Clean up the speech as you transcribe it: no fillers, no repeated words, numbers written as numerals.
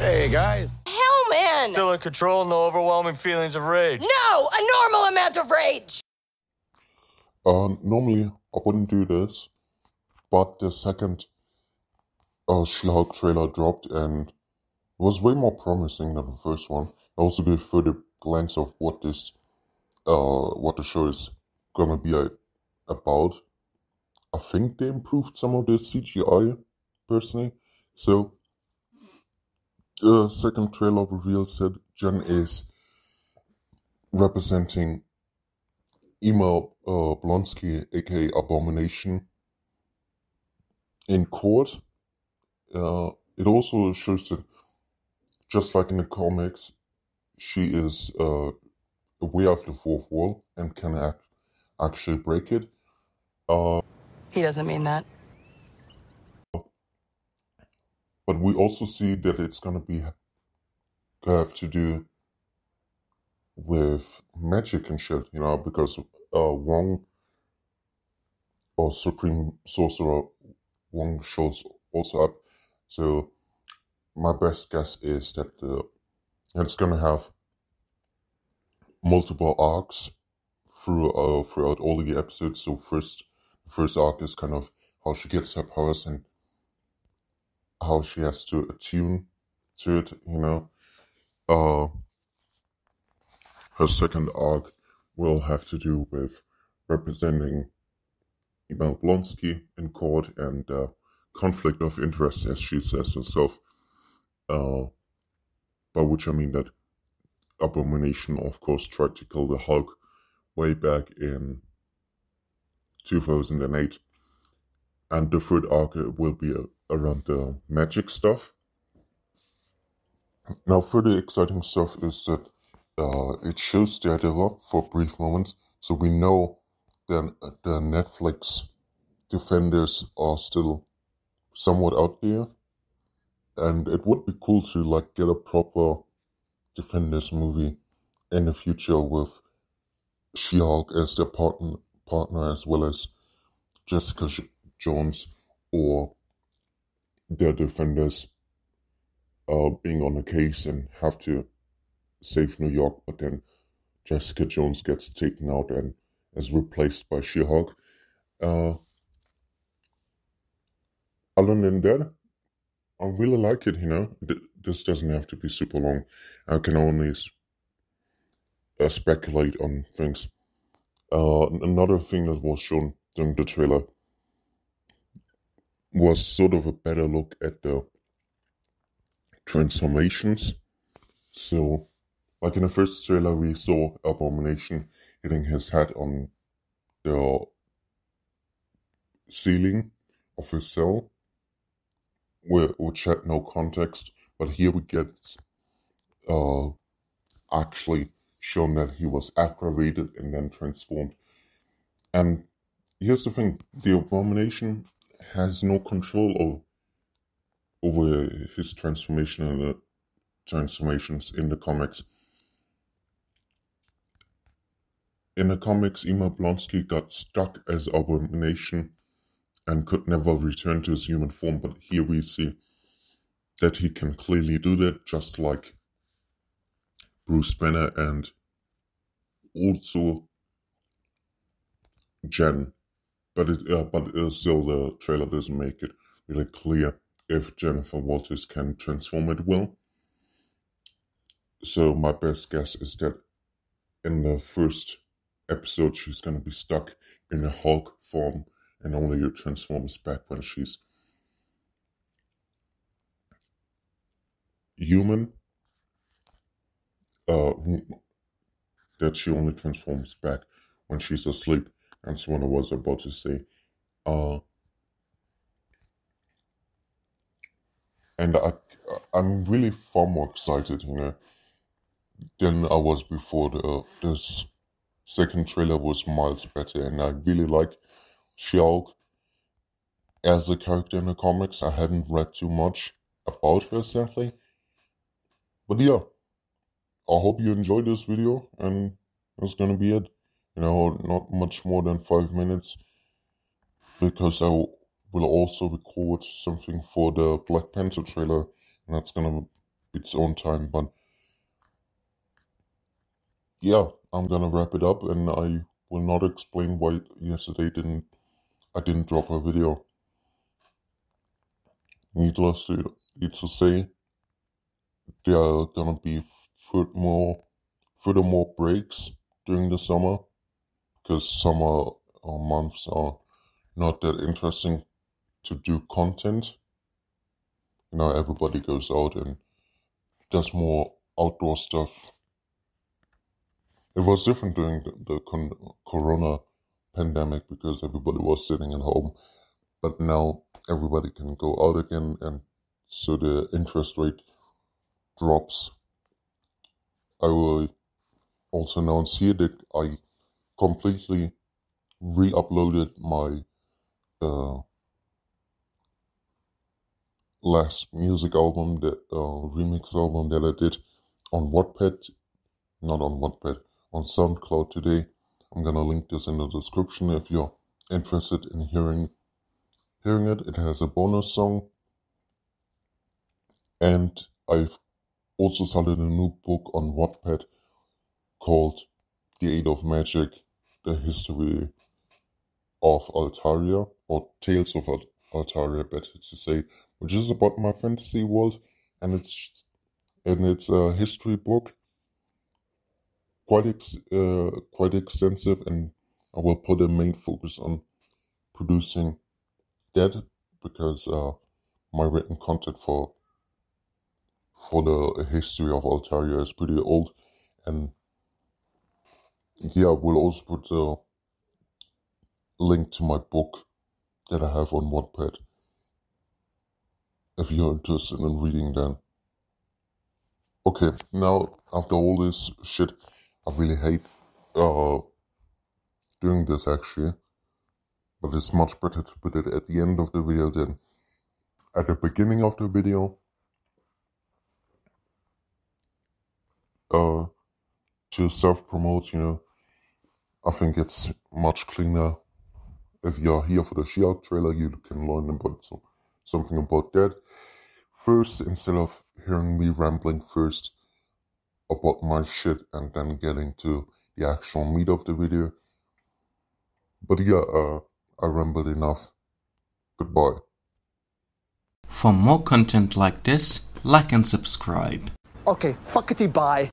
Hey, guys. Hellman! Still in control, no overwhelming feelings of rage. No! A normal amount of rage! Normally I wouldn't do this, but the second She-Hulk trailer dropped and it was way more promising than the first one. I also gave further glance of what the show is gonna be about. I think they improved some of the CGI, personally. So, the second trailer reveals that Jen is representing Emma Blonsky, aka Abomination, in court. It also shows that, just like in the comics, she is aware of the fourth wall and can actually break it. He doesn't mean that. But we also see that it's gonna have to do with magic and shit, because Wong, or Supreme Sorcerer Wong, shows also up. So my best guess is that it's gonna have multiple arcs throughout all the episodes. So the first arc is kind of how she gets her powers and how she has to attune to it, Her second arc will have to do with representing Emma Blonsky in court and conflict of interest, as she says herself. By which I mean that Abomination, of course, tried to kill the Hulk way back in 2008. And the third arc will be around the magic stuff. Now, further exciting stuff is that it shows Daredevil for a brief moment, so we know that the Netflix Defenders are still somewhat out there, and it would be cool to get a proper Defenders movie in the future with She-Hulk as their partner, as well as Jessica Jones or their Defenders being on a case and have to save New York, but then Jessica Jones gets taken out and is replaced by She-Hulk. Other than that, I really like it, This doesn't have to be super long. I can only speculate on things. Another thing that was shown during the trailer was sort of a better look at the transformations. So, like in the first trailer, we saw Abomination hitting his head on the ceiling of his cell, which had no context. But here we get actually shown that he was aggravated and then transformed. And here's the thing: the Abomination has no control over his transformation and the transformations in the comics. In the comics, Emma Blonsky got stuck as Abomination and could never return to his human form, but here we see that he can clearly do that, just like Bruce Banner and also Jen. But still the trailer doesn't make it really clear if Jennifer Walters can transform at will. So my best guess is that in the first episode she's going to be stuck in a Hulk form and only transforms back when she's human. That she only transforms back when she's asleep. That's what I was about to say. And I'm really far more excited, than I was before. This second trailer was miles better, and I really like She-Hulk as a character in the comics. I hadn't read too much about her, sadly. But yeah, I hope you enjoyed this video, and that's gonna be it. Not much more than 5 minutes, because I will also record something for the Black Panther trailer, and that's gonna its own time. But yeah, I'm gonna wrap it up, and I will not explain why yesterday I didn't drop a video. Needless to say, there are gonna be furthermore breaks during the summer, because summer months are not that interesting to do content. You know, everybody goes out and does more outdoor stuff. It was different during the corona pandemic because everybody was sitting at home, but now everybody can go out again, and so the interest rate drops. I will also announce here that I completely re-uploaded my last music album, the remix album that I did on Wattpad, not on Wattpad, on SoundCloud today. I'm gonna link this in the description if you're interested in hearing it. It has a bonus song, and I've also started a new book on Wattpad called The Age of Magic, the history of Altaria, or Tales of Altaria, better to say, which is about my fantasy world, and it's a history book, quite extensive, and I will put a main focus on producing that, because my written content for the history of Altaria is pretty old. And yeah, we'll also put a link to my book that I have on Wattpad if you're interested in reading that. Okay, now after all this shit, I really hate doing this actually, but it's much better to put it at the end of the video than at the beginning of the video. To self-promote, you know, I think it's much cleaner. If you're here for the She-Hulk trailer, you can learn about something about that first, instead of hearing me rambling first about my shit and then getting to the actual meat of the video. But yeah, I rambled enough. Goodbye. For more content like this, like and subscribe. Okay, fuckity bye.